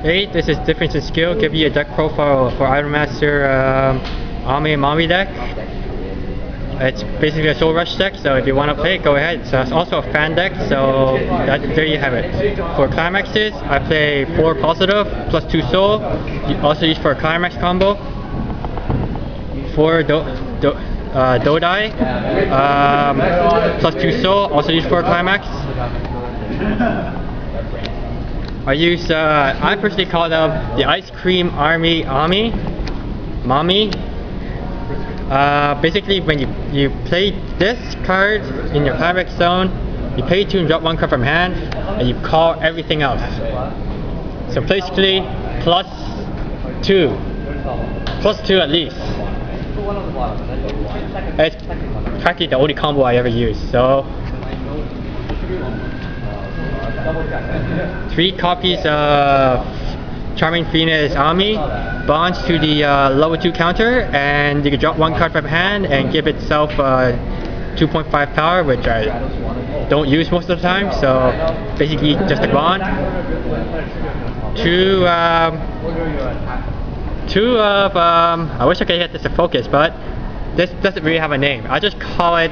8, this is DifferenceInSkill. Give you a deck profile for Idolm Master Mami and Mami deck. It's basically a Soul Rush deck, so if you want to play it, go ahead. So it's also a fan deck, so there you have it. For climaxes, I play 4 positive plus 2 soul. You also use for a climax combo. 4 Dodai plus 2 soul, also used for a climax. I use, I personally call them the Ice Cream Army Mami. Basically, when you play this card in your climax zone, you pay 2 and drop 1 card from hand, and you call everything else. So basically, plus 2 at least. It's practically the only combo I ever use. So 3 copies of Charming Phoenix Mami bonds to the level 2 counter, and you can drop 1 card from hand and give itself 2.5 power, which I don't use most of the time, so basically just a bond. 2 of, I wish I could get this to focus, but this doesn't really have a name. I just call it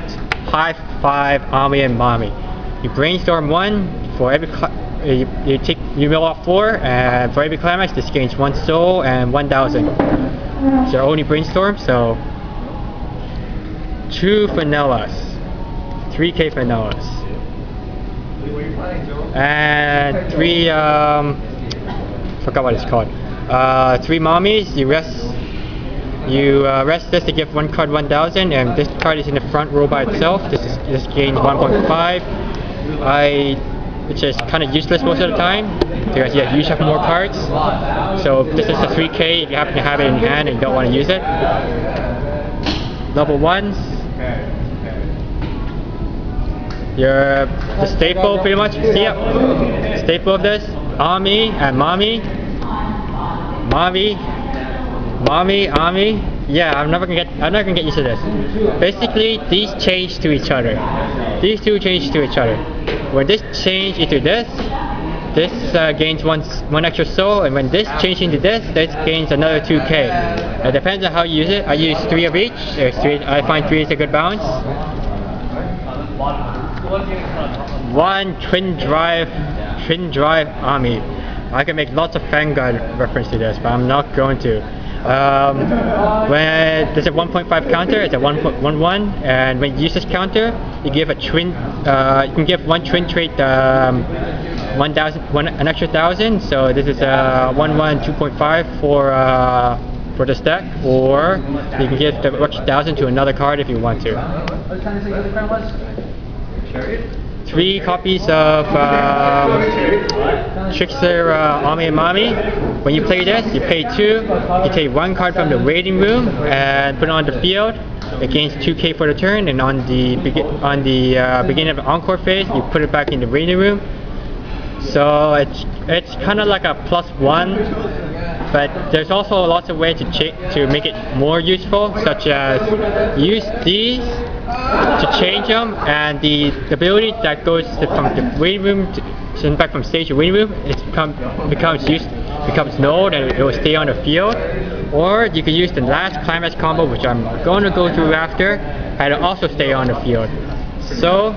High 5 Mami and Mami. You brainstorm 1 for every you mill off 4, and for every climax this gains 1 soul and 1,000. It's your only brainstorm, so 2 vanillas, 3k vanillas, and 3 forgot what it's called. 3 Mamis. You rest this to give 1 card 1,000, and this card is in the front row by itself. This gains 1.5. Which is kind of useless most of the time because you usually have more cards. So this is a 3k if you happen to have it in hand and you don't want to use it. Level 1s. The staple pretty much. See ya. Staple of this. Mami and Mami. Mami. Yeah, I'm not gonna get used to this. Basically, these change to each other. These 2 change to each other. When this change into this gains one extra soul, and when this changes into this gains another 2k. It depends on how you use it. I use 3 of each. I find 3 is a good balance. 1 twin drive Mami. I can make lots of Vanguard reference to this, but I'm not going to. When there's a 1.5 counter, it's a 1.11, and when you use this counter, you give a twin. You can give 1 twin trait 1,000, an extra 1,000. So this is a 2.5 for this deck, or you can give the extra 1,000 to another card if you want to. 3 copies of Trickster Mami and Mami. When you play this, you pay 2. You take 1 card from the waiting room and put it on the field. It gains 2k for the turn, and on the beginning of the encore phase, you put it back in the waiting room. So it's kind of like a +1, but there's also lots of ways to make it more useful, such as use these to change them, and the ability that goes from the waiting room back from stage to waiting room, it becomes null, and it will stay on the field. Or you can use the last climax combo, which I'm going to go through after, and it'll also stay on the field. So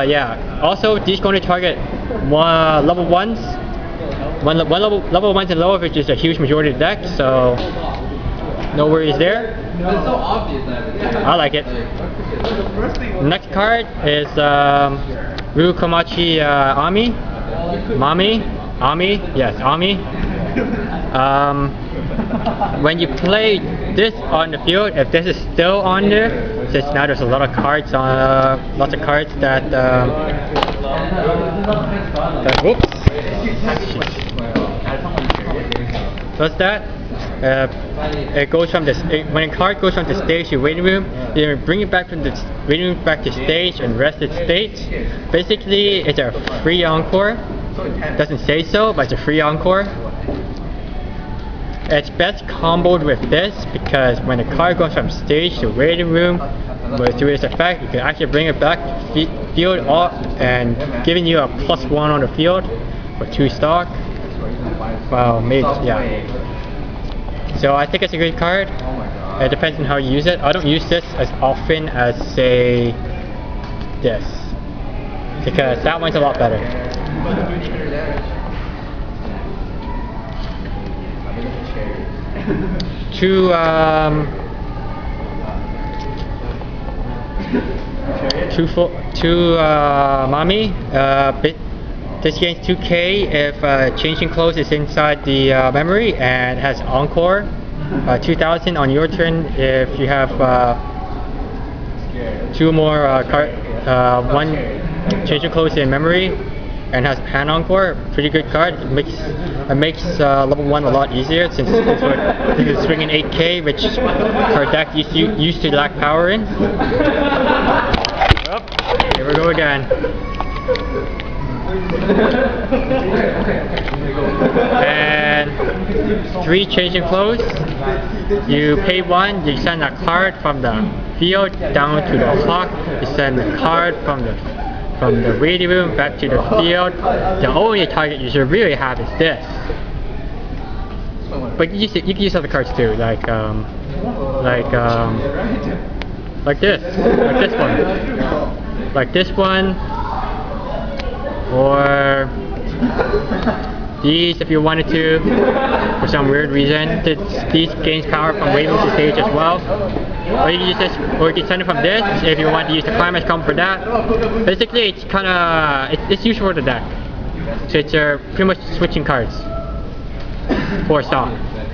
yeah, also these going to target level 1s, level 1s and lower, which is a huge majority of the deck, so no worries there. I like it. Next card is Rukomachi Mami. Yes, Mami. When you play this on the field, if this is still on there, since now there's a lot of cards lots of cards that whoops. Does that? It goes from this. When a card goes from the stage to waiting room, you bring it back from the waiting room back to stage and rest its state. Basically, it's a free encore. Doesn't say so, but it's a free encore. It's best comboed with this because when a card goes from stage to waiting room, through its effect, you can actually bring it back field off and giving you a +1 on the field for 2 stock. Well, maybe, yeah. So I think it's a good card. It depends on how you use it. I don't use this as often as, say, this, because that one's a lot better. To Mami, this gains 2k if changing clothes is inside the memory and has encore. 2000 on your turn if you have 2 more one changing clothes in memory and has hand encore. Pretty good card. It makes level 1 a lot easier since it's swinging 8k, which her deck used to lack power in. Well, here we go again. And 3 changing clothes. You pay 1, you send a card from the field down to the clock. You send a card from the waiting room back to the field. The only target you should really have is this. But you can use other cards too, like this one, or these if you wanted to, for some weird reason. These gains power from waving to stage as well. Or you can use this, or you can send it from this if you want to use the climax combo for that. Basically, it's it's useful for the deck. So it's pretty much switching cards for a stock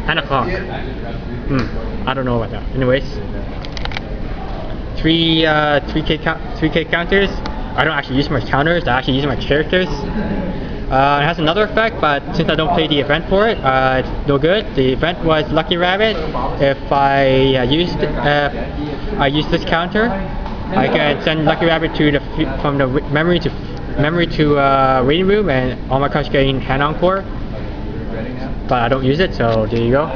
and a clock. I don't know about that. Anyways, 3k counters. I don't actually use my counters. I actually use my characters. It has another effect, but since I don't play the event for it, it's no good. The event was Lucky Rabbit. If I use this counter, I can send Lucky Rabbit from the memory to waiting room, and all my cards getting hand encore. But I don't use it, so there you go.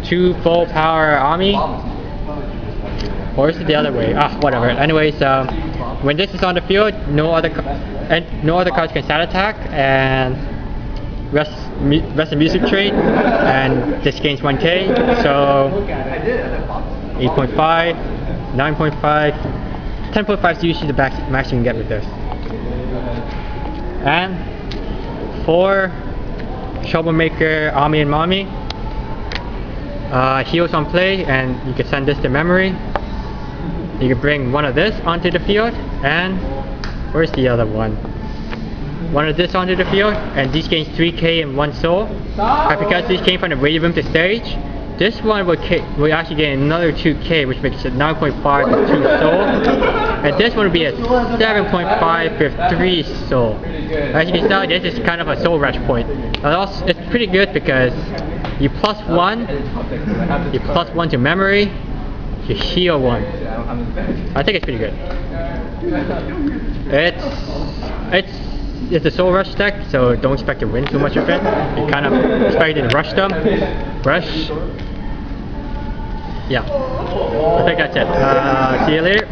2 full power Mami. Or is it the other way? Whatever. Anyways, when this is on the field, no other cards can stat attack, and rest the music trait, and this gains 1k. So 8.5, 9.5, 10.5 is usually the max you can get with this. And for Troublemaker, Ami and Mami, heals on play, and you can send this to memory. You can bring one of this onto the field, and where's the other one? One of this onto the field, and these gains 3k and 1 soul. But because these came from the waiting room to stage, this one will actually gain another 2k, which makes it 9.5 with 2 soul. And this one will be a 7.5 with 3 soul. As you can tell, this is kind of a soul rush point. And also, it's pretty good because you plus 1 to memory, you heal 1. I think it's pretty good. It's a soul rush deck, so don't expect to win too much of it. You kind of expect to rush them. Yeah. I think that's it. See you later.